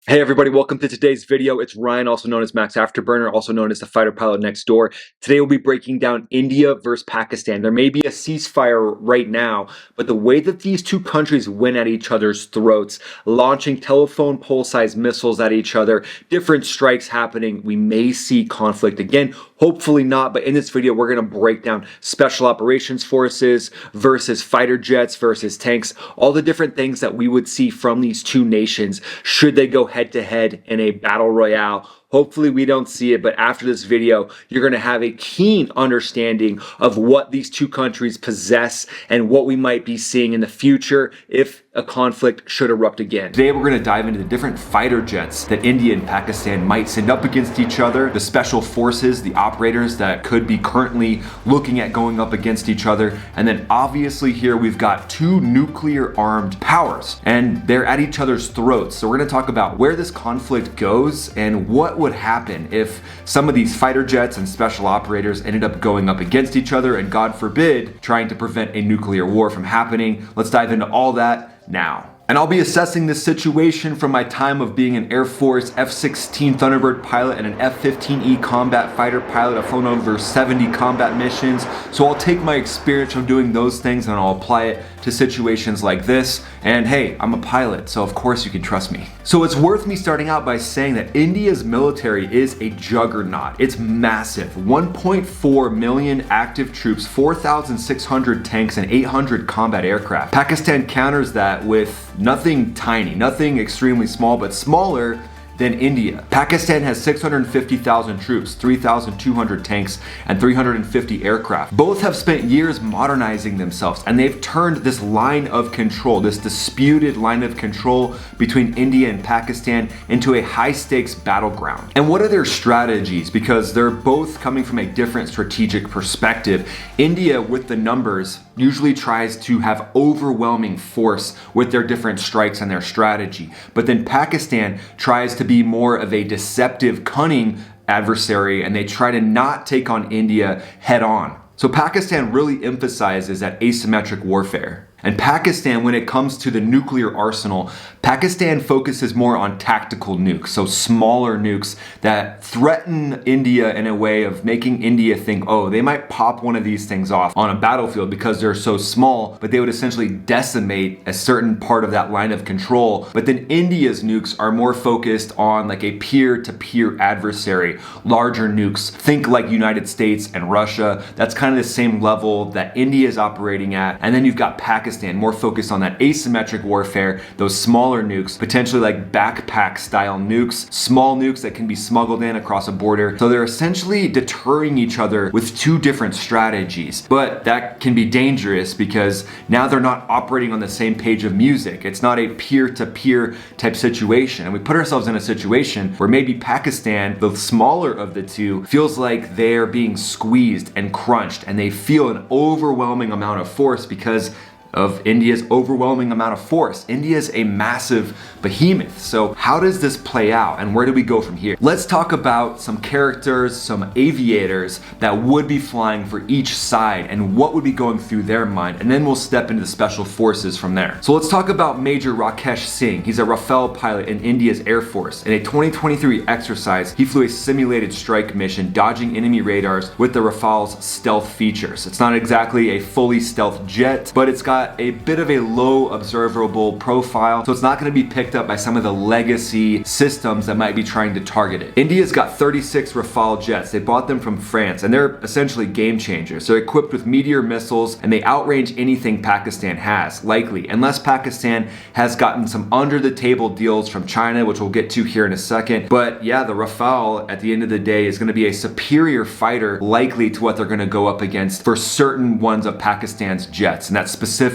Hey everybody, welcome to today's video. It's Ryan, also known as Max Afterburner, also known as the fighter pilot next door. Today we'll be breaking down India versus Pakistan. There may be a ceasefire right now, but the way that these two countries went at each other's throats, launching telephone pole-sized missiles at each other, different strikes happening, we may see conflict again. Hopefully not, but in this video we're going to break down special operations forces versus fighter jets versus tanks, all the different things that we would see from these two nations should they go head-to-head in a battle royale. Hopefully we don't see it, but after this video, you're going to have a keen understanding of what these two countries possess and what we might be seeing in the future if a conflict should erupt again. Today we're going to dive into the different fighter jets that India and Pakistan might send up against each other, the special forces, the operators that could be currently looking at going up against each other, and then obviously here we've got two nuclear armed powers and they're at each other's throats. So we're going to talk about where this conflict goes and what would happen if some of these fighter jets and special operators ended up going up against each other and, God forbid, trying to prevent a nuclear war from happening. Let's dive into all that now. And I'll be assessing this situation from my time of being an Air Force F-16 Thunderbird pilot and an F-15E combat fighter pilot. I've flown over 70 combat missions. So I'll take my experience from doing those things and I'll apply it to situations like this. And hey, I'm a pilot, so of course you can trust me. So it's worth me starting out by saying that India's military is a juggernaut. It's massive. 1.4 million active troops, 4,600 tanks, and 800 combat aircraft. Pakistan counters that with nothing tiny, nothing extremely small, but smaller than India. Pakistan has 650,000 troops, 3,200 tanks, and 350 aircraft. Both have spent years modernizing themselves, and they've turned this line of control, this disputed line of control between India and Pakistan, into a high-stakes battleground. And what are their strategies? Because they're both coming from a different strategic perspective. India, with the numbers, usually tries to have overwhelming force with their different strikes and their strategy. But then Pakistan tries to be more of a deceptive, cunning adversary, and they try to not take on India head on. So Pakistan really emphasizes that asymmetric warfare. And Pakistan, when it comes to the nuclear arsenal, Pakistan focuses more on tactical nukes, so smaller nukes that threaten India in a way of making India think, oh, they might pop one of these things off on a battlefield because they're so small, but they would essentially decimate a certain part of that line of control. But then India's nukes are more focused on like a peer-to-peer adversary, larger nukes. Think like United States and Russia. That's kind of the same level that India is operating at. And then you've got Pakistan more focused on that asymmetric warfare, those smaller nukes, potentially like backpack style nukes, small nukes that can be smuggled in across a border. So they're essentially deterring each other with two different strategies. But that can be dangerous because now they're not operating on the same page of music. It's not a peer-to-peer type situation. And we put ourselves in a situation where maybe Pakistan, the smaller of the two, feels like they're being squeezed and crunched and they feel an overwhelming amount of force because of India's overwhelming amount of force. India's a massive behemoth. So how does this play out and where do we go from here? Let's talk about some characters, some aviators that would be flying for each side and what would be going through their mind, and then we'll step into the special forces from there. So let's talk about Major Rakesh Singh. He's a Rafale pilot in India's Air Force. In a 2023 exercise, he flew a simulated strike mission dodging enemy radars with the Rafale's stealth features. It's not exactly a fully stealth jet, but it's got a bit of a low observable profile, so it's not going to be picked up by some of the legacy systems that might be trying to target it. India's got 36 Rafale jets. They bought them from France, and they're essentially game changers. They're equipped with Meteor missiles, and they outrange anything Pakistan has, likely, unless Pakistan has gotten some under-the-table deals from China, which we'll get to here in a second. But yeah, the Rafale, at the end of the day, is going to be a superior fighter, likely to what they're going to go up against for certain ones of Pakistan's jets, and that's specifically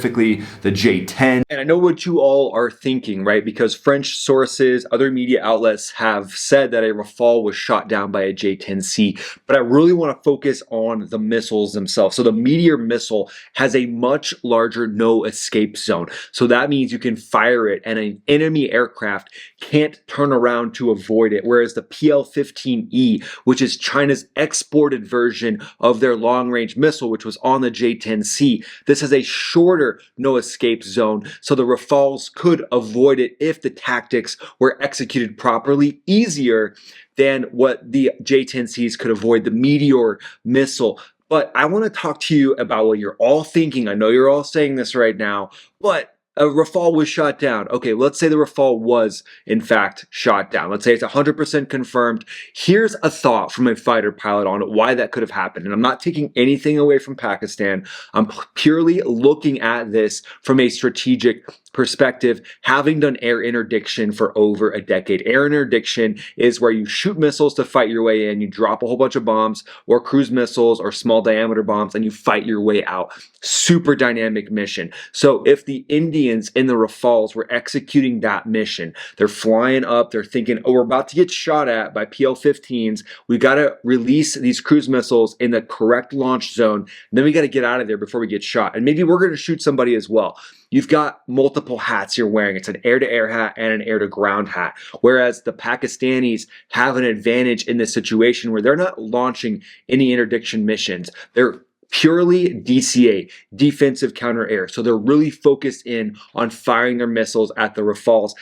the J-10. And I know what you all are thinking, right? Because French sources, other media outlets have said that a Rafale was shot down by a J-10C, but I really want to focus on the missiles themselves. So the Meteor missile has a much larger no escape zone. So that means you can fire it and an enemy aircraft can't turn around to avoid it. Whereas the PL-15E, which is China's exported version of their long-range missile, which was on the J-10C, this has a shorter border, no escape zone. So the Rafales could avoid it if the tactics were executed properly, easier than what the J-10Cs could avoid the Meteor missile. But I want to talk to you about what you're all thinking. I know you're all saying this right now, but a Rafale was shot down. Okay, let's say the Rafale was, in fact, shot down. Let's say it's 100% confirmed. Here's a thought from a fighter pilot on why that could have happened. And I'm not taking anything away from Pakistan. I'm purely looking at this from a strategic perspective, having done air interdiction for over a decade. Air interdiction is where you shoot missiles to fight your way in, you drop a whole bunch of bombs or cruise missiles or small diameter bombs, and you fight your way out. Super dynamic mission. So if the Indians in the Rafales were executing that mission, they're flying up, they're thinking, oh, we're about to get shot at by PL-15s, we got to release these cruise missiles in the correct launch zone, and then we got to get out of there before we get shot. And maybe we're going to shoot somebody as well. You've got multiple hats you're wearing. It's an air-to-air hat and an air-to-ground hat. Whereas the Pakistanis have an advantage in this situation where they're not launching any interdiction missions. They're purely DCA, defensive counter-air. So they're really focused in on firing their missiles at the Rafales.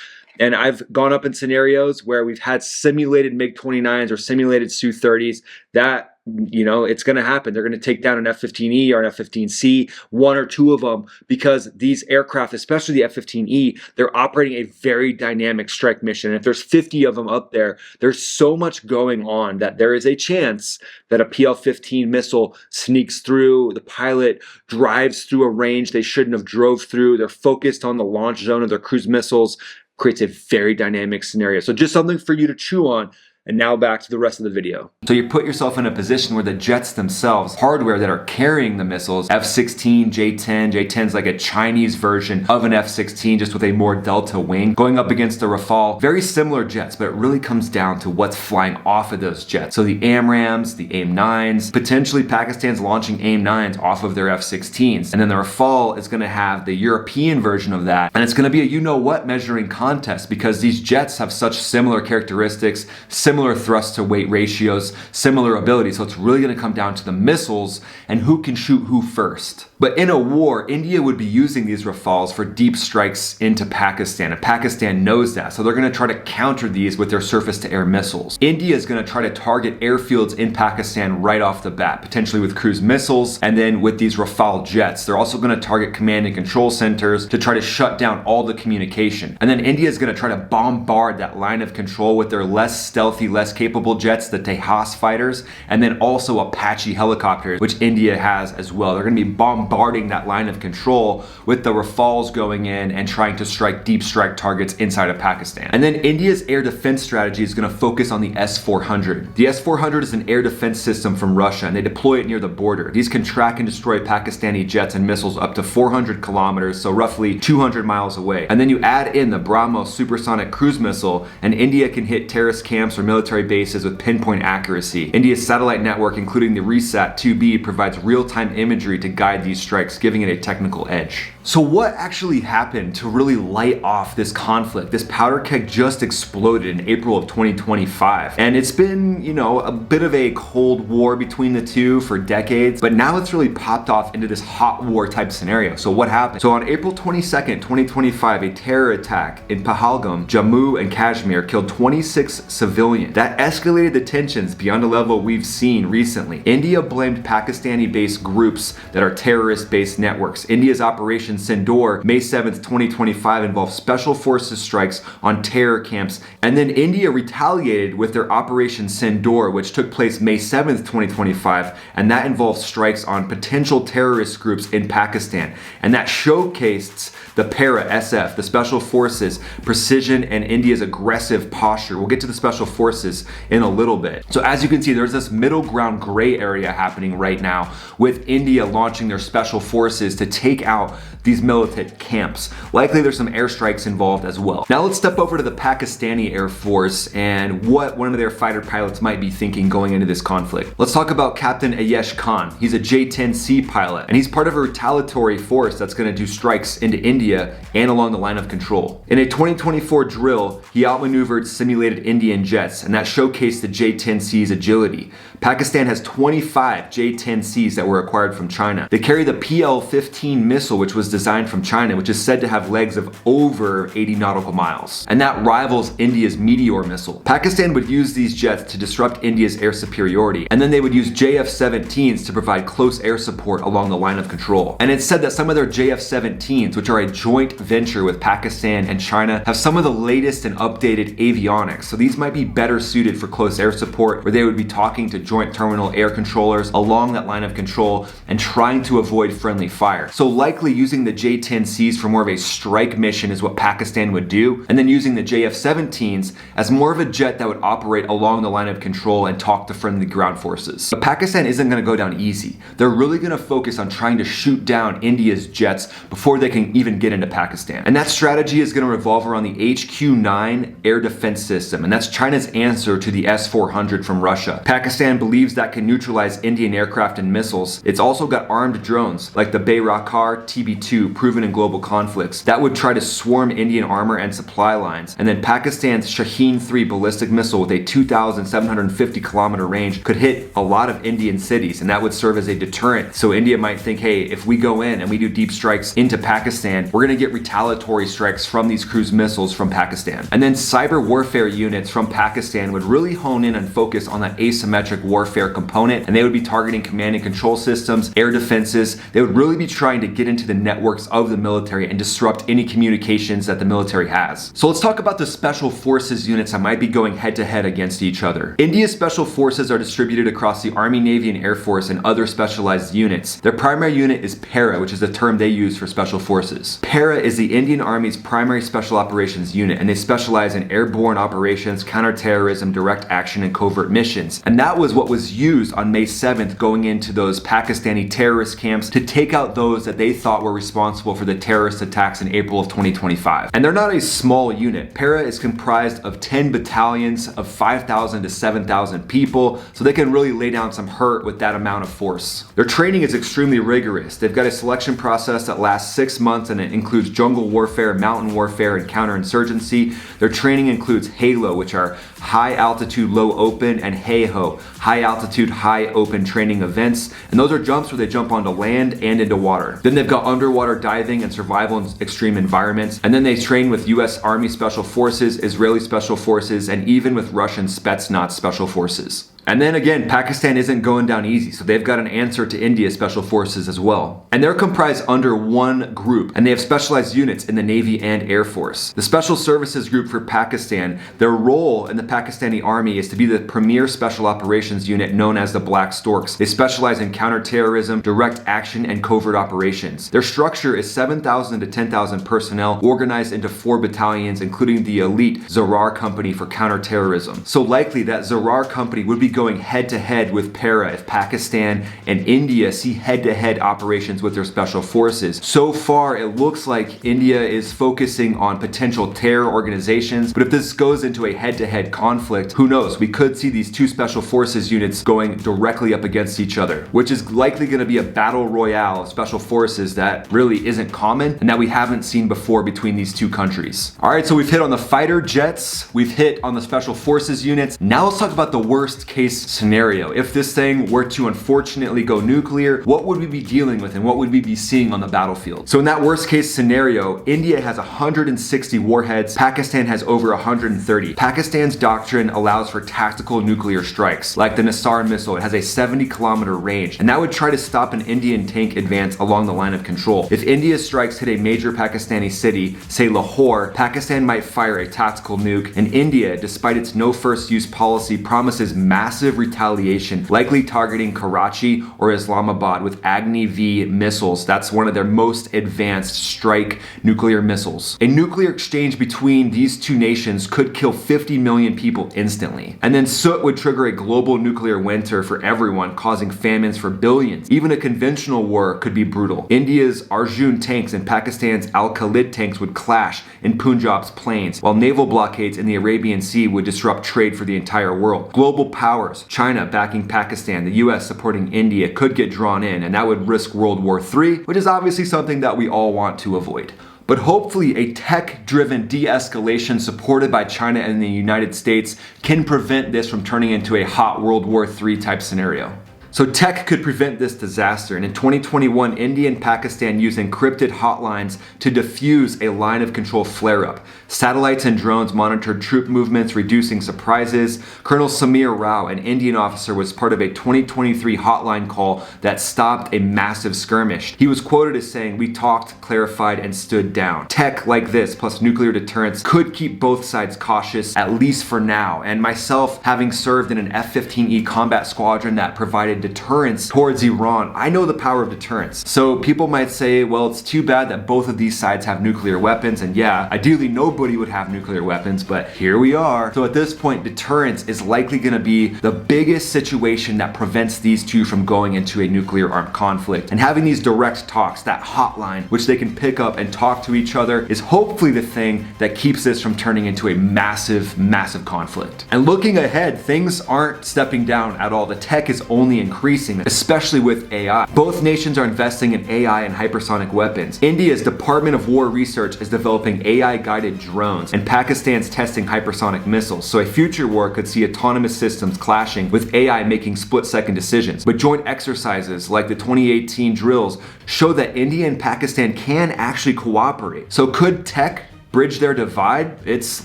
And I've gone up in scenarios where we've had simulated MiG-29s or simulated Su-30s that, you know, it's going to happen. They're going to take down an F-15E or an F-15C, one or two of them, because these aircraft, especially the F-15E, they're operating a very dynamic strike mission. And if there's 50 of them up there, there's so much going on that there is a chance that a PL-15 missile sneaks through, the pilot drives through a range they shouldn't have drove through, they're focused on the launch zone of their cruise missiles, creates a very dynamic scenario. So just something for you to chew on. And now back to the rest of the video. So you put yourself in a position where the jets themselves, hardware that are carrying the missiles, F-16, J-10, J-10's like a Chinese version of an F-16 just with a more delta wing, going up against the Rafale. Very similar jets, but it really comes down to what's flying off of those jets. So the AMRAAMs, the AIM-9s, potentially Pakistan's launching AIM-9s off of their F-16s. And then the Rafale is gonna have the European version of that. And it's gonna be a you-know-what measuring contest because these jets have such similar characteristics, similar thrust to weight ratios, similar abilities. So it's really going to come down to the missiles and who can shoot who first. But in a war, India would be using these Rafales for deep strikes into Pakistan, and Pakistan knows that. So they're going to try to counter these with their surface-to-air missiles. India is going to try to target airfields in Pakistan right off the bat, potentially with cruise missiles, and then with these Rafale jets. They're also going to target command and control centers to try to shut down all the communication. And then India is going to try to bombard that line of control with their less stealthy, less capable jets, the Tejas fighters, and then also Apache helicopters, which India has as well. They're going to be bombarding that line of control with the Rafales going in and trying to strike deep strike targets inside of Pakistan. And then India's air defense strategy is going to focus on the S-400. The S-400 is an air defense system from Russia, and they deploy it near the border. These can track and destroy Pakistani jets and missiles up to 400 kilometers, so roughly 200 miles away. And then you add in the BrahMos supersonic cruise missile, and India can hit terrorist camps or military bases with pinpoint accuracy. India's satellite network, including the RESAT-2B, provides real-time imagery to guide these strikes, giving it a technical edge. So what actually happened to really light off this conflict? This powder keg just exploded in April of 2025. And it's been, you know, a bit of a cold war between the two for decades, but now it's really popped off into this hot war type scenario. So what happened? So on April 22nd, 2025, a terror attack in Pahalgam, Jammu and Kashmir killed 26 civilians. That escalated the tensions beyond a level we've seen recently. India blamed Pakistani-based groups that are terrorist-based networks. India's Operation Sindoor, May 7th, 2025, involved special forces strikes on terror camps, and then India retaliated with their Operation Sindoor, which took place May 7th, 2025, and that involved strikes on potential terrorist groups in Pakistan, and that showcased the para-SF, the special forces, precision, and India's aggressive posture. We'll get to the special forces in a little bit. So as you can see, there's this middle ground gray area happening right now with India launching their special forces to take out these militant camps. Likely there's some airstrikes involved as well. Now let's step over to the Pakistani Air Force and what one of their fighter pilots might be thinking going into this conflict. Let's talk about Captain Ayesh Khan. He's a J-10C pilot, and he's part of a retaliatory force that's going to do strikes into India and along the line of control. In a 2024 drill, he outmaneuvered simulated Indian jets, jets, and that showcased the J-10C's agility. Pakistan has 25 J-10Cs that were acquired from China. They carry the PL-15 missile, which was designed from China, which is said to have legs of over 80 nautical miles. And that rivals India's Meteor missile. Pakistan would use these jets to disrupt India's air superiority, and then they would use JF-17s to provide close air support along the line of control. And it's said that some of their JF-17s, which are a joint venture with Pakistan and China, have some of the latest and updated avionics. So these might be better suited for close air support, where they would be talking to joint terminal air controllers along that line of control and trying to avoid friendly fire. So likely using the J-10Cs for more of a strike mission is what Pakistan would do, and then using the JF-17s as more of a jet that would operate along the line of control and talk to friendly ground forces. But Pakistan isn't going to go down easy. They're really going to focus on trying to shoot down India's jets before they can even get into Pakistan. And that strategy is going to revolve around the HQ-9 air defense system, and that's China's answer to the S-400 from Russia. Pakistan believes that can neutralize Indian aircraft and missiles. It's also got armed drones like the Bayraktar TB2, proven in global conflicts, that would try to swarm Indian armor and supply lines. And then Pakistan's Shaheen-3 ballistic missile with a 2,750 kilometer range could hit a lot of Indian cities, and that would serve as a deterrent. So India might think, hey, if we go in and we do deep strikes into Pakistan, we're going to get retaliatory strikes from these cruise missiles from Pakistan. And then cyber warfare units from Pakistan would really hone in and focus on that asymmetric warfare component, and they would be targeting command and control systems, air defenses. They would really be trying to get into the networks of the military and disrupt any communications that the military has. So let's talk about the special forces units that might be going head to head against each other. India's special forces are distributed across the Army, Navy, and Air Force and other specialized units. Their primary unit is PARA, which is the term they use for special forces. PARA is the Indian Army's primary special operations unit, and they specialize in airborne operations, counterterrorism, direct action, and covert missions. And that was what was used on May 7th going into those Pakistani terrorist camps to take out those that they thought were responsible for the terrorist attacks in April of 2025. And they're not a small unit. PARA is comprised of 10 battalions of 5,000 to 7,000 people, so they can really lay down some hurt with that amount of force. Their training is extremely rigorous. They've got a selection process that lasts 6 months, and it includes jungle warfare, mountain warfare, and counterinsurgency. Their training includes HALO, which are high altitude, low open, and HAHO, high altitude, high open training events. And those are jumps where they jump onto land and into water. Then they've got underwater diving and survival in extreme environments. And then they train with US Army Special Forces, Israeli Special Forces, and even with Russian Spetsnaz Special Forces. And then again, Pakistan isn't going down easy, so they've got an answer to India's special forces as well. And they're comprised under one group, and they have specialized units in the Navy and Air Force. The Special Services Group for Pakistan, their role in the Pakistani Army is to be the premier special operations unit known as the Black Storks. They specialize in counterterrorism, direct action, and covert operations. Their structure is 7,000 to 10,000 personnel organized into 4 battalions, including the elite Zarar Company for counterterrorism. So likely that Zarar Company would be going head to head with PARA if Pakistan and India see head to head operations with their special forces. So far, it looks like India is focusing on potential terror organizations, but if this goes into a head to head conflict, who knows? We could see these two special forces units going directly up against each other, which is likely going to be a battle royale of special forces that really isn't common and that we haven't seen before between these two countries. All right, so we've hit on the fighter jets, we've hit on the special forces units. Now let's talk about the worst case scenario. If this thing were to unfortunately go nuclear, what would we be dealing with and what would we be seeing on the battlefield? So in that worst case scenario, India has 160 warheads, Pakistan has over 130. Pakistan's doctrine allows for tactical nuclear strikes, like the Nassar missile. It has a 70-kilometer range, and that would try to stop an Indian tank advance along the line of control. If India's strikes hit a major Pakistani city, say Lahore, Pakistan might fire a tactical nuke, and India, despite its no first use policy, promises massive retaliation, likely targeting Karachi or Islamabad with Agni V missiles. That's one of their most advanced strike nuclear missiles. A nuclear exchange between these two nations could kill 50 million people instantly. And then soot would trigger a global nuclear winter for everyone, causing famines for billions. Even a conventional war could be brutal. India's Arjun tanks and Pakistan's Al-Khalid tanks would clash in Punjab's plains, while naval blockades in the Arabian Sea would disrupt trade for the entire world. Global powers, China backing Pakistan, the US supporting India, could get drawn in, and that would risk World War III, which is obviously something that we all want to avoid. But hopefully a tech-driven de-escalation supported by China and the United States can prevent this from turning into a hot World War III type scenario. So tech could prevent this disaster, and in 2021, India and Pakistan used encrypted hotlines to defuse a line of control flare-up. Satellites and drones monitored troop movements, reducing surprises. Colonel Samir Rao, an Indian officer, was part of a 2023 hotline call that stopped a massive skirmish. He was quoted as saying, "We talked, clarified, and stood down." Tech like this, plus nuclear deterrence, could keep both sides cautious, at least for now. And myself, having served in an F-15E combat squadron that provided deterrence towards Iran, I know the power of deterrence. So people might say, well, it's too bad that both of these sides have nuclear weapons, and yeah, ideally nobody would have nuclear weapons, but here we are. So at this point, deterrence is likely going to be the biggest situation that prevents these two from going into a nuclear armed conflict. And having these direct talks, that hotline, which they can pick up and talk to each other, is hopefully the thing that keeps this from turning into a massive, massive conflict. And looking ahead, things aren't stepping down at all. The tech is only increasing, especially with AI. Both nations are investing in AI and hypersonic weapons. India's Department of War Research is developing AI-guided drones, and Pakistan's testing hypersonic missiles. So a future war could see autonomous systems clashing with AI making split-second decisions. But joint exercises like the 2018 drills show that India and Pakistan can actually cooperate. So could tech bridge their divide? It's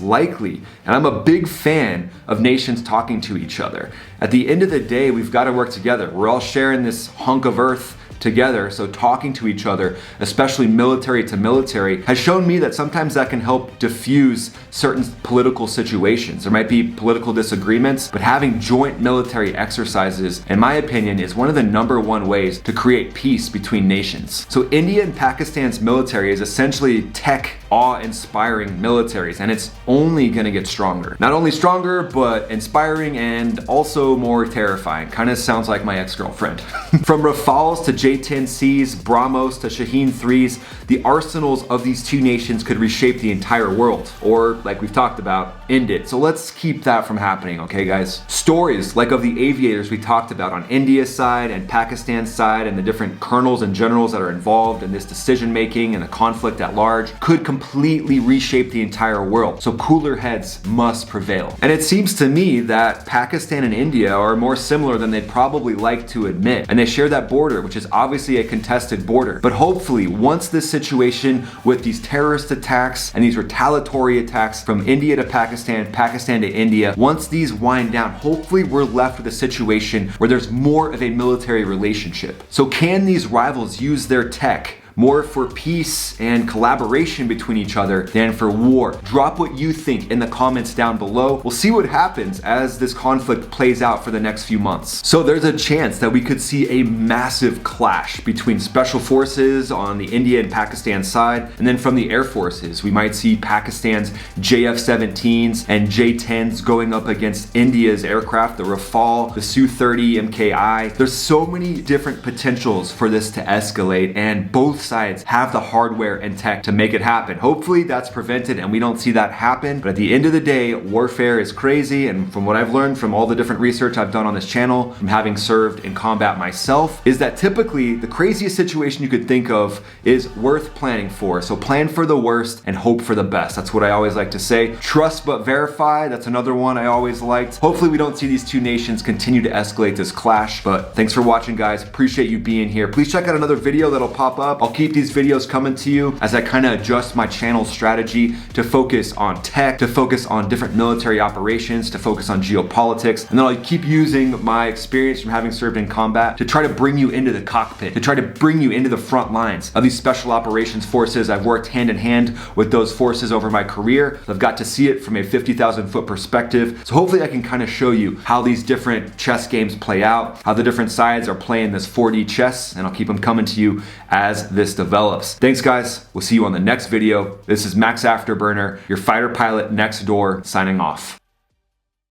likely. And I'm a big fan of nations talking to each other. At the end of the day, we've got to work together. We're all sharing this hunk of earth together, so talking to each other, especially military to military, has shown me that sometimes that can help diffuse certain political situations. There might be political disagreements, but having joint military exercises, in my opinion, is one of the #1 ways to create peace between nations. So India and Pakistan's military is essentially tech awe-inspiring militaries, and it's only gonna get stronger. Not only stronger, but inspiring and also more terrifying. Kind of sounds like my ex-girlfriend. From Rafales to J-10Cs, BrahMos to Shaheen 3s, the arsenals of these two nations could reshape the entire world, or like we've talked about, end it. So let's keep that from happening, okay guys? Stories like of the aviators we talked about on India's side and Pakistan's side, and the different colonels and generals that are involved in this decision making and the conflict at large, could completely reshape the entire world. So cooler heads must prevail. And it seems to me that Pakistan and India are more similar than they'd probably like to admit. And they share that border, which is obviously a contested border. But hopefully, once this situation with these terrorist attacks and these retaliatory attacks from India to Pakistan, Pakistan to India, once these wind down, hopefully we're left with a situation where there's more of a military relationship. So can these rivals use their tech more for peace and collaboration between each other than for war? Drop what you think in the comments down below. We'll see what happens as this conflict plays out for the next few months. So there's a chance that we could see a massive clash between special forces on the India and Pakistan side, and then from the air forces, we might see Pakistan's JF-17s and J-10s going up against India's aircraft, the Rafale, the Su-30 MKI. There's so many different potentials for this to escalate, and both sides have the hardware and tech to make it happen. Hopefully that's prevented and we don't see that happen. But at the end of the day, warfare is crazy. And from what I've learned from all the different research I've done on this channel, from having served in combat myself, is that typically the craziest situation you could think of is worth planning for. So plan for the worst and hope for the best. That's what I always like to say. Trust but verify. That's another one I always liked. Hopefully we don't see these two nations continue to escalate this clash. But thanks for watching, guys. Appreciate you being here. Please check out another video that'll pop up. I'll keep these videos coming to you as I kind of adjust my channel strategy to focus on tech, to focus on different military operations, to focus on geopolitics, and then I'll keep using my experience from having served in combat to try to bring you into the cockpit, to try to bring you into the front lines of these special operations forces. I've worked hand in hand with those forces over my career. I've got to see it from a 50,000 foot perspective. So hopefully I can kind of show you how these different chess games play out, how the different sides are playing this 4D chess, and I'll keep them coming to you as this develops. Thanks guys, we'll see you on the next video. This is Max Afterburner, your fighter pilot next door, signing off.